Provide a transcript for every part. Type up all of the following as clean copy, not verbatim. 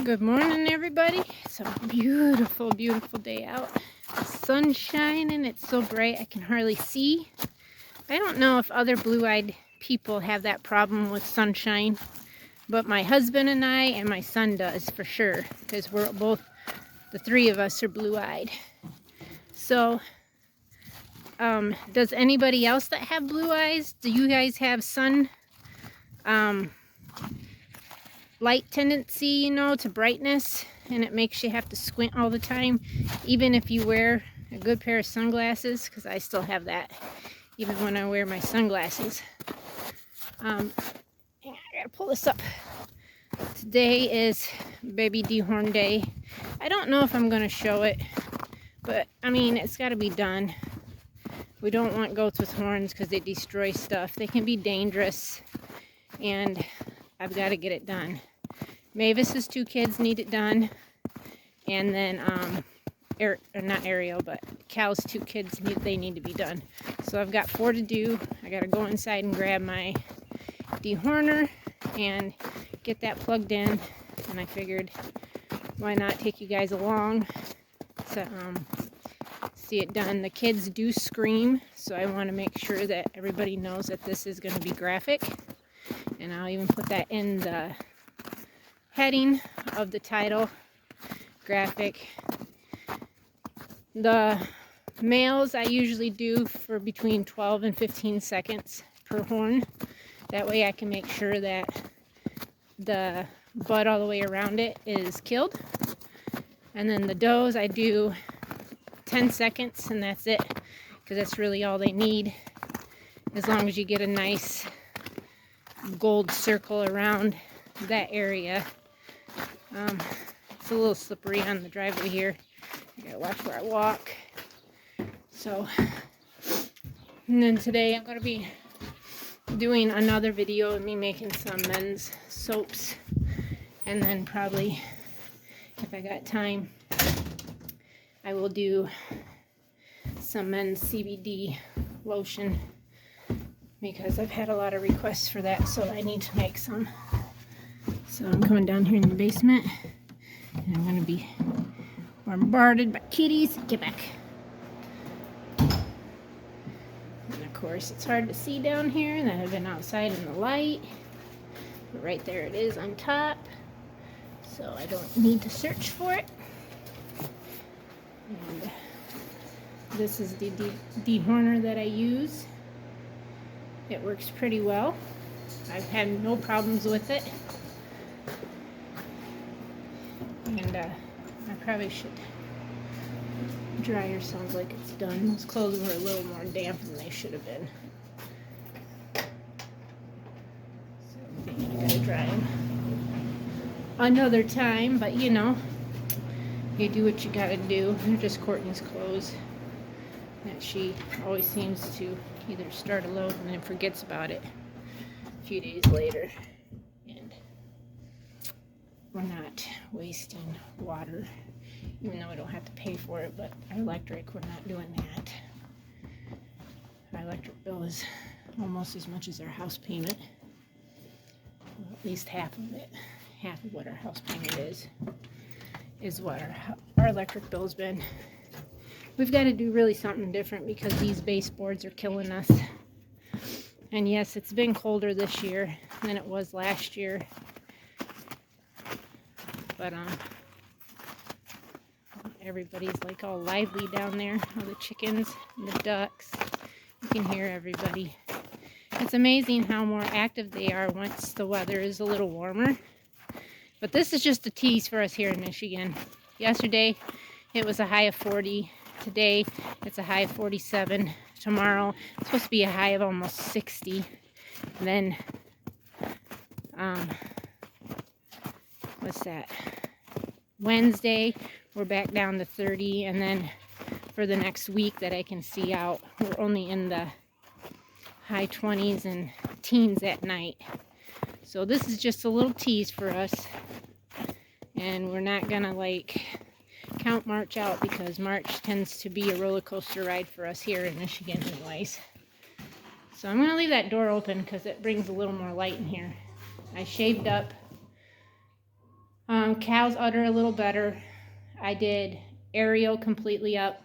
Good morning, everybody. It's a beautiful, beautiful day out. The sun's shining. It's so bright I can hardly see. I don't know if other blue-eyed people have that problem with sunshine, but my husband and I and my son does for sure, because we're both, the three of us are blue-eyed. So, does anybody else that have blue eyes, do you guys have sun light tendency, you know, to brightness, and it makes you have to squint all the time, even if you wear a good pair of sunglasses? Because I still have that, even when I wear my sunglasses. I gotta pull this up. Today is baby dehorn day. I don't know if I'm gonna show it, but I mean, it's got to be done. We don't want goats with horns because they destroy stuff. They can be dangerous, and I've got to get it done. Mavis's two kids need it done, and then not Ariel, but Cal's two kids need to be done. So I've got 4 to do. I got to go inside and grab my dehorner and get that plugged in. And I figured, why not take you guys along to see it done. The kids do scream, so I want to make sure that everybody knows that this is going to be graphic. And I'll even put that in the heading of the title, graphic. The males I usually do for between 12 and 15 seconds per horn. That way I can make sure that the bud all the way around it is killed. And then the does I do 10 seconds, and that's it, because that's really all they need, as long as you get a nice gold circle around that area. It's a little slippery on the driveway here. I gotta watch where I walk. So, and then today I'm gonna be doing another video of me making some men's soaps, and then probably, if I got time, I will do some men's CBD lotion, because I've had a lot of requests for that, so I need to make some. So I'm coming down here in the basement, and I'm going to be bombarded by kitties. Get back. And of course, it's hard to see down here, and I've been outside in the light. But right there it is on top, so I don't need to search for it. And this is the dehorner that I use. It works pretty well. I've had no problems with it. And I probably should dryer. Sounds like it's done. Those clothes were a little more damp than they should have been. So I think I gotta dry them another time, but you know, you do what you gotta do. They're just Courtney's clothes that she always seems to either start a load and then forgets about it a few days later. And we're not wasting water, even though we don't have to pay for it, but our electric, we're not doing that. Our electric bill is almost as much as our house payment. Well, at least half of it. Half of what our house payment is what our electric bill's been. We've got to do really something different, because these baseboards are killing us. And yes, it's been colder this year than it was last year. But everybody's like all lively down there. All the chickens and the ducks. You can hear everybody. It's amazing how more active they are once the weather is a little warmer. But this is just a tease for us here in Michigan. Yesterday it was a high of 40. Today it's a high of 47. Tomorrow it's supposed to be a high of almost 60. And then what's that? Wednesday we're back down to 30, and then for the next week that I can see out, we're only in the high 20s and teens at night. So this is just a little tease for us, and we're not gonna like count March out, because March tends to be a roller coaster ride for us here in Michigan anyways. So I'm gonna leave that door open because it brings a little more light in here. I shaved up Cow's udder a little better. I did Ariel completely up,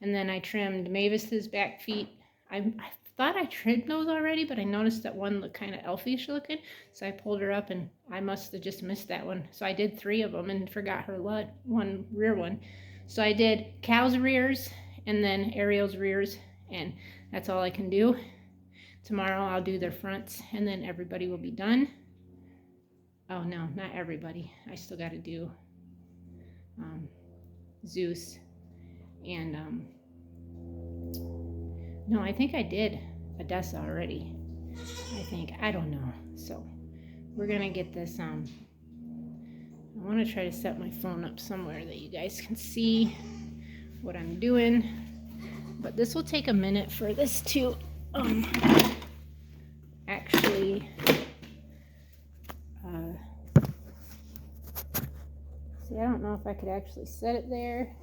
and then I trimmed Mavis's back feet. I thought I trimmed those already, but I noticed that one looked kind of elfish looking, so I pulled her up, and I must have just missed that one. So I did 3 of them and forgot her one rear one. So I did Cow's rears and then Ariel's rears, and that's all I can do. Tomorrow I'll do their fronts, and then everybody will be done. Oh no, not everybody. I still got to do Zeus and no, I think I did Odessa already. I don't know. So we're gonna get this. I want to try to set my phone up somewhere that you guys can see what I'm doing. But this will take a minute for this to actually see. I don't know if I could actually set it there.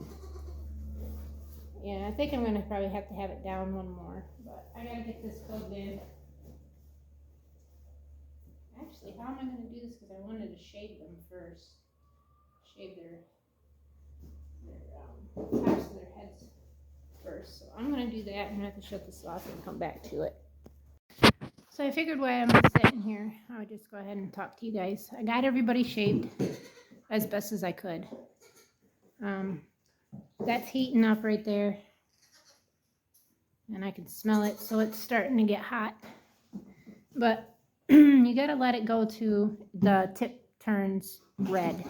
Yeah, I think I'm gonna probably have to have it down one more, but I gotta get this plugged in. Actually, how am I gonna do this? Because I wanted to shave them first. Shave their tops of their heads first. So I'm gonna do that. I'm gonna have to shut this off and come back to it. So I figured while I'm sitting here, I would just go ahead and talk to you guys. I got everybody shaved as best as I could. That's heating up right there, and I can smell it, so it's starting to get hot. But you gotta let it go to the tip turns red,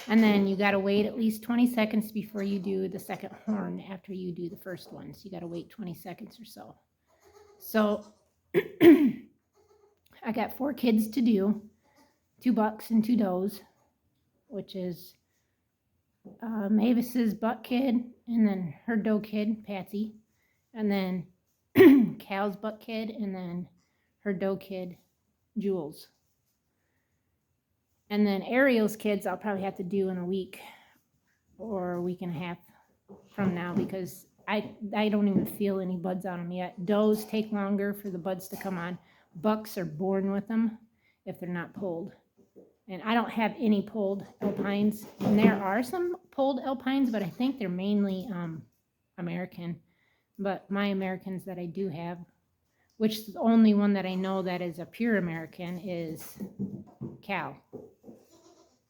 and then you gotta wait at least 20 seconds before you do the second horn after you do the first one. So you gotta wait 20 seconds or so. So I got 4 kids to do, 2 bucks and 2 does, which is Mavis's buck kid, and then her doe kid, Patsy, and then Cal's buck kid, and then her doe kid, Jules. And then Ariel's kids I'll probably have to do in a week or a week and a half from now, because I don't even feel any buds on them yet. Does take longer for the buds to come on. Bucks are born with them if they're not pulled. And I don't have any pulled alpines. And there are some pulled alpines, but I think they're mainly American. But my Americans that I do have, which is the only one that I know that is a pure American, is Cal.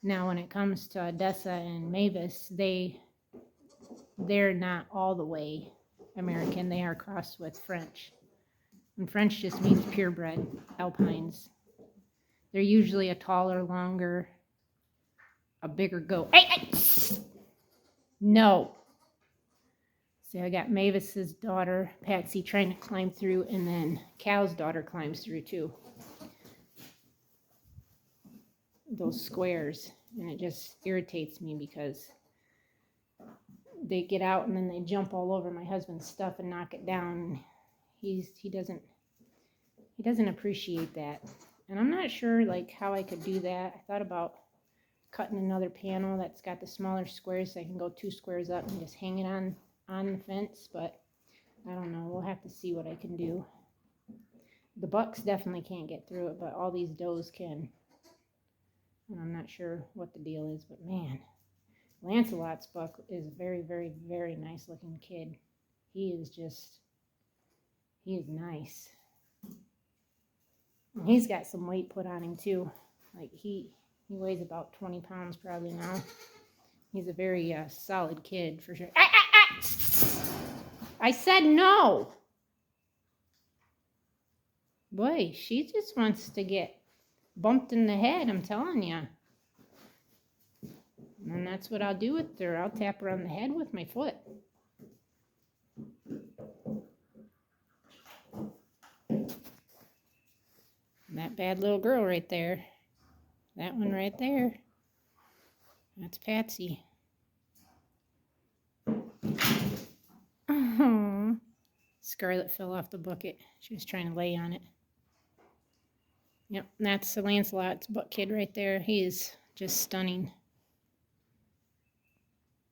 Now when it comes to Odessa and Mavis, they're not all the way American. They are crossed with French. And French just means purebred alpines. They're usually a taller, longer, a bigger goat. Hey! No. See, I got Mavis's daughter, Patsy, trying to climb through, and then Cal's daughter climbs through too. Those squares, and it just irritates me because they get out and then they jump all over my husband's stuff and knock it down. He doesn't appreciate that. And I'm not sure like how I could do that. I thought about cutting another panel that's got the smaller squares so I can go 2 squares up and just hang it on the fence, but I don't know. We'll have to see what I can do. The bucks definitely can't get through it, but all these does can. And I'm not sure what the deal is, but man, Lancelot's buck is a very, very, very nice looking kid. He is nice. And he's got some weight put on him too. Like he weighs about 20 pounds probably now. He's a very solid kid for sure. I said no. Boy, she just wants to get bumped in the head, I'm telling you. And that's what I'll do with her. I'll tap her on the head with my foot. That bad little girl right there. That one right there. That's Patsy. Oh, Scarlet fell off the bucket. She was trying to lay on it. Yep, that's the Lancelot's buck kid right there. He is just stunning.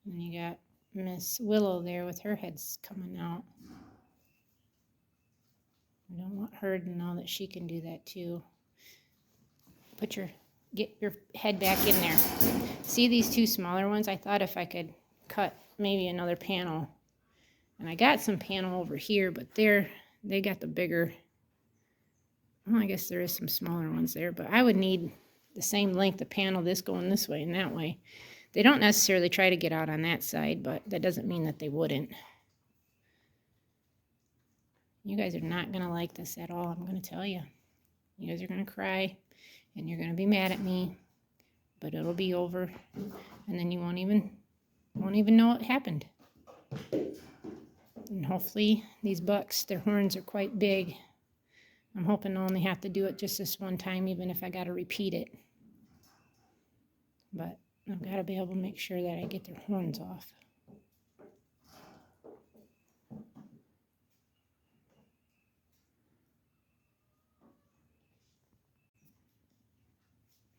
And you got Miss Willow there with her heads coming out. I don't want her to know that she can do that too. Put your get your head back in there. See these two smaller ones? I thought if I could cut maybe another panel. And I got some panel over here, but they got the bigger. Well, I guess there is some smaller ones there, but I would need the same length of panel, this going this way and that way. They don't necessarily try to get out on that side, but that doesn't mean that they wouldn't. You guys are not going to like this at all, I'm going to tell you. You guys are going to cry, and you're going to be mad at me, but it'll be over, and then you won't even know it happened. And hopefully these bucks, their horns are quite big. I'm hoping to only have to do it just this one time, even if I got to repeat it. But I've got to be able to make sure that I get their horns off.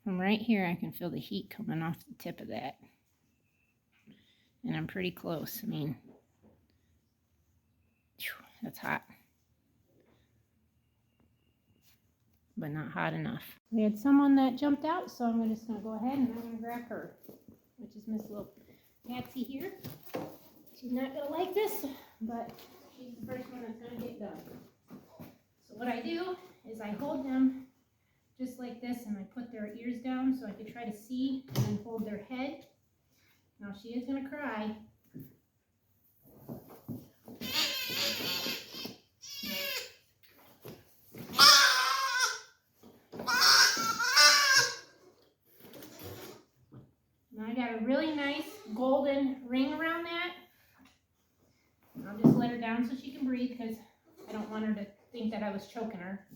From right here, I can feel the heat coming off the tip of that. And I'm pretty close. I mean, that's hot. But not hot enough. We had someone that jumped out, so I'm just going to go ahead and I'm going to grab her, which is Miss Little Patsy here. She's not going to like this, but she's the first one that's going to get done. So what I do is I hold them just like this, and I put their ears down so I can try to see, and then hold their head. Now she is going to cry. Now I got a really nice golden ring around that. I'll just let her down so she can breathe, because I don't want her to think that I was choking her.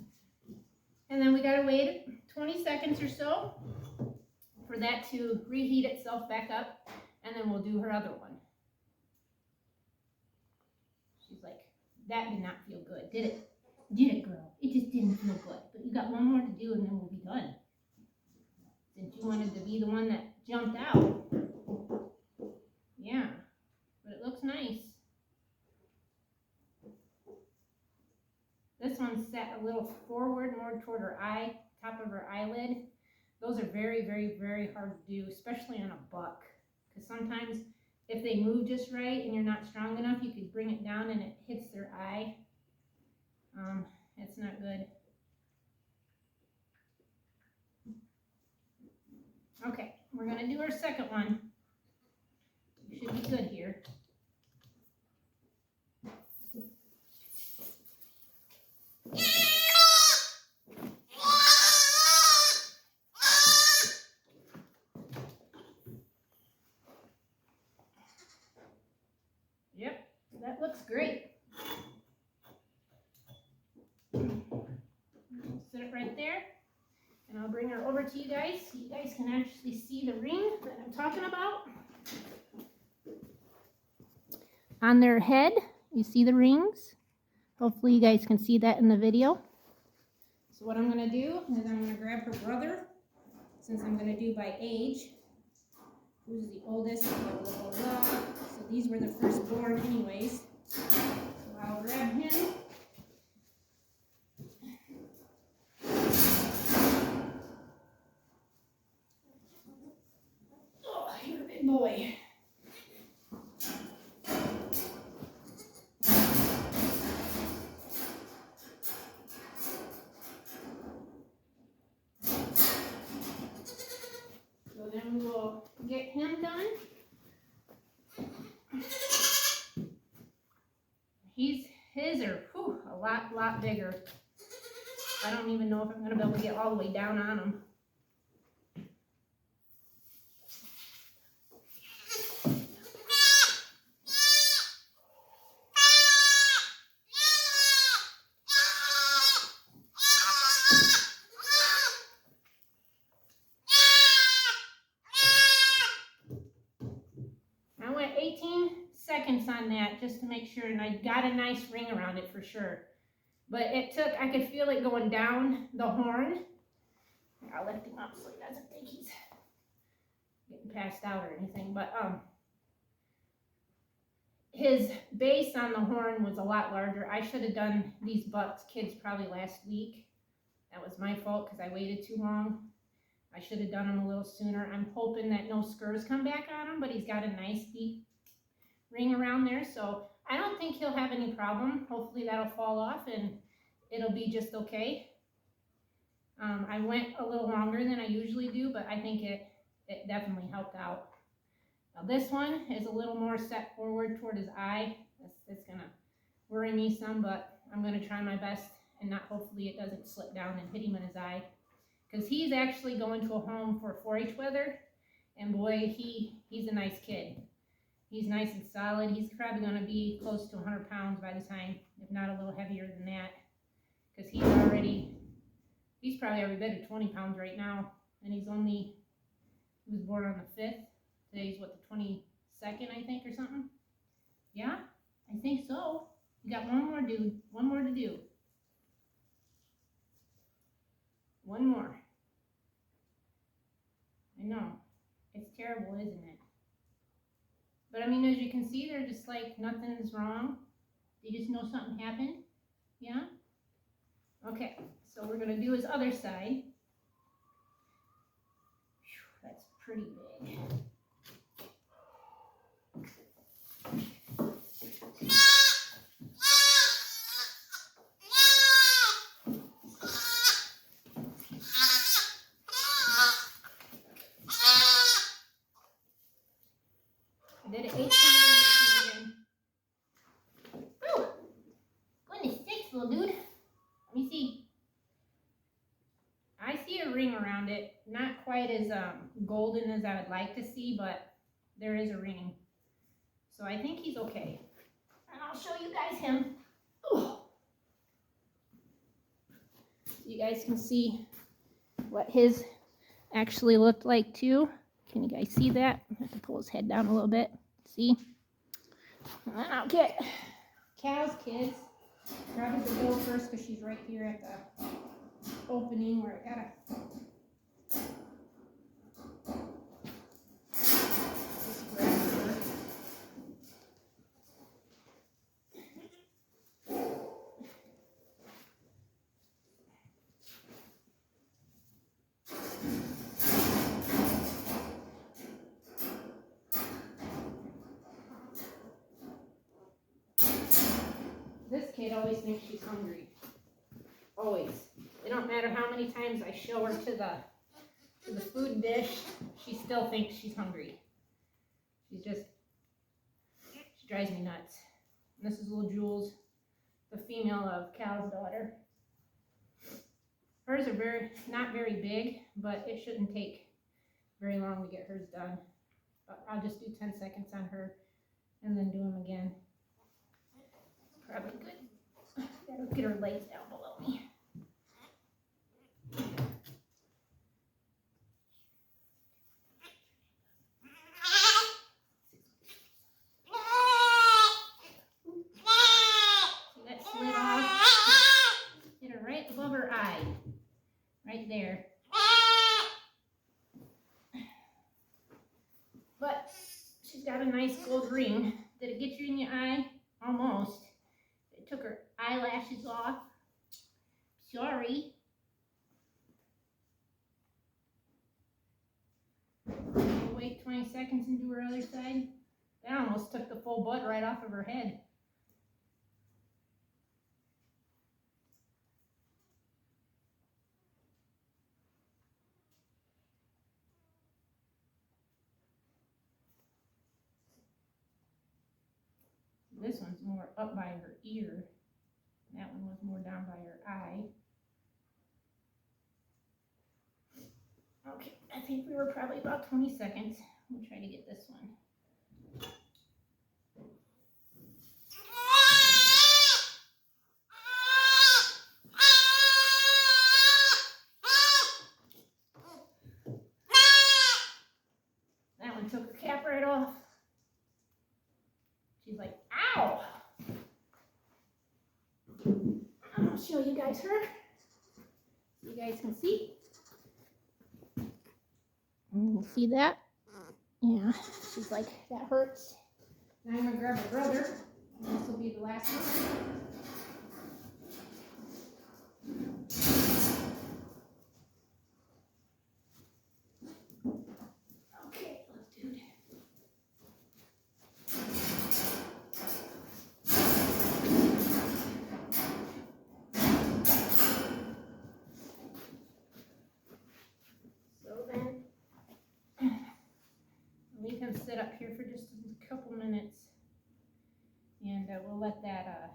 And then we got to wait 20 seconds or so for that to reheat itself back up, and then we'll do her other one. She's like, that did not feel good, did it? Did it, girl? It just didn't feel good. But you got one more to do, and then we'll be done. Since you wanted to be the one that jumped out. Yeah, but it looks nice. This one's set a little forward, more toward her eye, top of her eyelid. Those are very, very, very hard to do, especially on a buck. Because sometimes if they move just right and you're not strong enough, you could bring it down and it hits their eye. It's not good. Okay, we're going to do our second one. You should be good here. Yep, that looks great. Sit it right there, and I'll bring her over to you guys so you guys can actually see the ring that I'm talking about. On their head, you see the rings. Hopefully you guys can see that in the video. So what I'm going to do is I'm going to grab her brother, since I'm going to do by age. Who's the oldest? Blah, blah, blah, blah. So these were the firstborn anyways. So I'll grab him. Oh, you're a big boy. So then we'll get him done. His are a lot bigger. I don't even know if I'm going to be able to get all the way down on them. I went 18 seconds on that just to make sure, and I got a nice ring around it for sure. But it took, I could feel it going down the horn. I'll lift him up so he doesn't think he's getting passed out or anything. But his base on the horn was a lot larger. I should have done these bucks kids probably last week. That was my fault because I waited too long. I should have done him a little sooner. I'm hoping that no scurs come back on him, but he's got a nice deep ring around there, so I don't think he'll have any problem. Hopefully that'll fall off and it'll be just okay. I went a little longer than I usually do, but I think it definitely helped out. Now this one is a little more set forward toward his eye. It's gonna worry me some, but I'm gonna try my best and not, hopefully it doesn't slip down and hit him in his eye. Because he's actually going to a home for 4-H weather, and boy, he's a nice kid. He's nice and solid. He's probably going to be close to 100 pounds by the time, if not a little heavier than that. Because he's probably every bit of 20 pounds right now, and he was born on the 5th. Today's what, the 22nd, I think, or something? Yeah, I think so. You got one more, dude. One more to do. One more. I know. It's terrible, isn't it? But I mean, as you can see, they're just like nothing's wrong. They just know something happened. Yeah? Okay, so we're going to do his other side. Whew, that's pretty big. I did it 8 again. Whew. Goodness sakes, little dude. Let me see. I see a ring around it. Not quite as golden as I would like to see, but there is a ring. So I think he's okay. And I'll show you guys him. Ooh. So you guys can see what his actually looked like too. Can you guys see that? I have to pull his head down a little bit. See? And then I'll get Cal's kids. Grab the bill first because she's right here at the opening where I gotta just grab her. This kid always thinks she's hungry. Always. It don't matter how many times I show her to the food dish, she still thinks she's hungry. She drives me nuts. And this is little Jules, the female of Cal's daughter. Hers are not very big, but it shouldn't take very long to get hers done. But I'll just do 10 seconds on her and then do them again. Probably good. Gotta get her legs down below me. See that slit off? Hit her right above her eye. Right there. But she's got a nice gold ring. Did it get you in your eye? Almost. It took her eyelashes off. Sorry. Wait 20 seconds and do her other side. That almost took the full butt right off of her head. This one's more up by her ear. That one was more down by her eye. Okay, I think we were probably about 20 seconds. We'll try to get this one. That one took her cap right off. She's like, ow! I'll show you guys her. So you guys can see. See that? Yeah, she's like, that hurts. Now I'm gonna grab her brother. And this will be the last one. up here for just a couple minutes, and we'll let that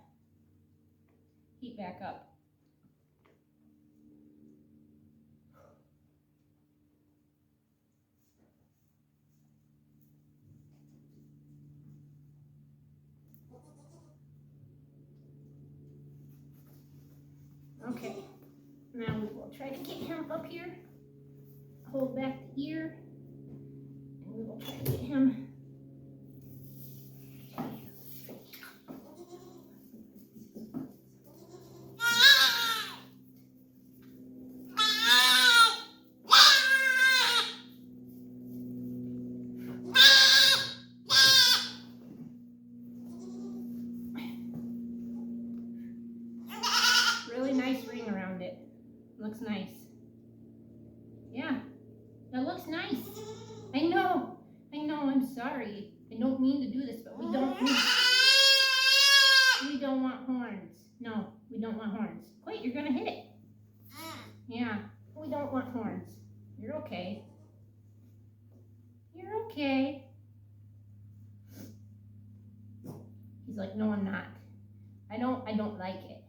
heat back up. Okay, now we will try to get him up here, hold back the ear, and we will try to get him. Really nice ring around it. Looks nice. Yeah, that looks nice. I know, I'm sorry. I don't mean to do this, but we don't want horns. No, we don't want horns. Wait, you're gonna hit it. Yeah, we don't want horns. You're okay. You're okay. He's like, no, I'm not. I don't like it.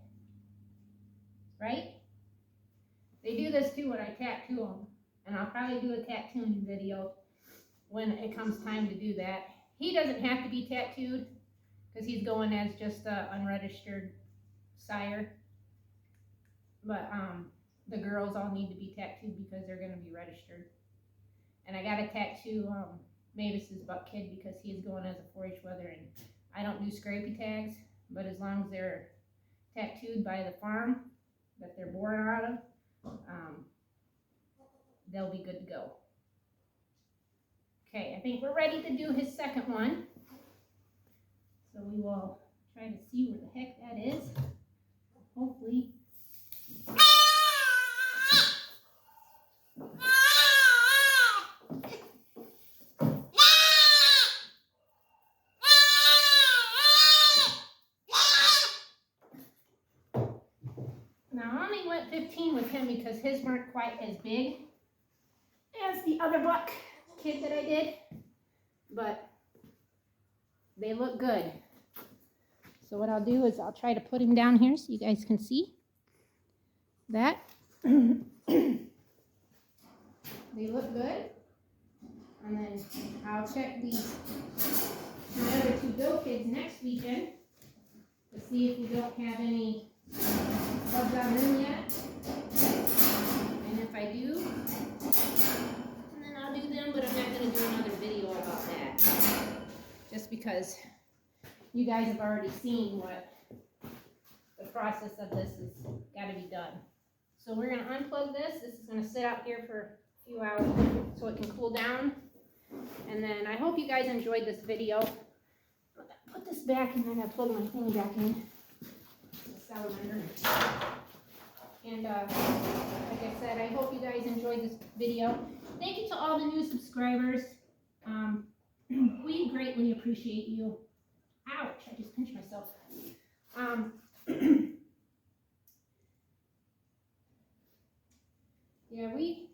Right? They do this too when I tattoo them. And I'll probably do a tattooing video when it comes time to do that. He doesn't have to be tattooed because he's going as just an unregistered sire. But the girls all need to be tattooed because they're going to be registered. And I got to tattoo Mavis's buck kid because he's going as a 4-H wether, and I don't do scrapey tags, but as long as they're tattooed by the farm that they're born out of, they'll be good to go. Okay, I think we're ready to do his second one. So we will try to see where the heck that is. Hopefully. Now I only went 15 with him because his weren't quite as big as the other buck kid that I did, but they look good. So what I'll do is I'll try to put him down here so you guys can see that. They look good. And then I'll check my other 2 goat kids next weekend to see if we don't have any bugs on them yet. And if I do, then I'll do them, but I'm not going to do another video about that. Just because you guys have already seen what the process of this has got to be done. So we're going to unplug this. This is going to sit out here for a few hours so it can cool down. And then I hope you guys enjoyed this video. Put this back and then I'll plug my thing back in. The salamander. And like I said, I hope you guys enjoyed this video. Thank you to all the new subscribers. We greatly appreciate you. Ouch, I just pinched myself. Yeah, we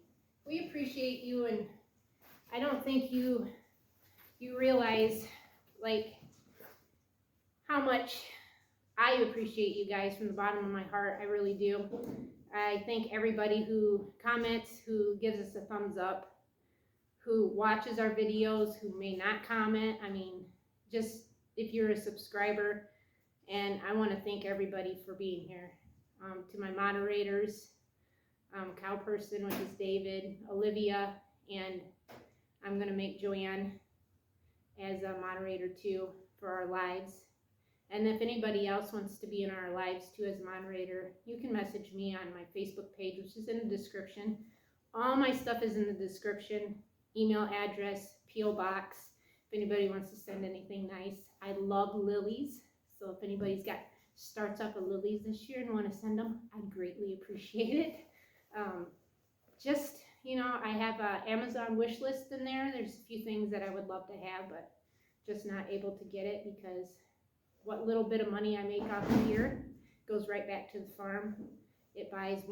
appreciate you, and I don't think you realize like how much I appreciate you guys from the bottom of my heart. I really do. I thank everybody who comments, who gives us a thumbs up, who watches our videos, who may not comment. I mean, just if you're a subscriber, and I want to thank everybody for being here. To my moderators, Cow Person, which is David, Olivia, and I'm going to make Joanne as a moderator too for our lives. And if anybody else wants to be in our lives too as a moderator, you can message me on my Facebook page, which is in the description. All my stuff is in the description. Email address, P.0 Box, if anybody wants to send anything nice. I love lilies, so if anybody's got starts up of lilies this year and want to send them, I'd greatly appreciate it. Just, you know, I have an Amazon wish list in there. There's a few things that I would love to have, but just not able to get it because what little bit of money I make off a year goes right back to the farm. It buys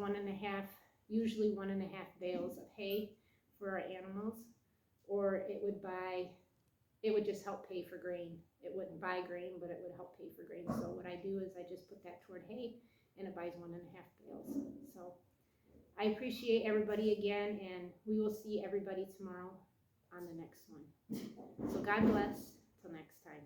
usually 1.5 bales of hay for our animals, or it it would just help pay for grain. It wouldn't buy grain, but it would help pay for grain. So what I do is I just put that toward hay, and it buys 1.5 bales. So I appreciate everybody again, and we will see everybody tomorrow on the next one. So God bless. Till next time.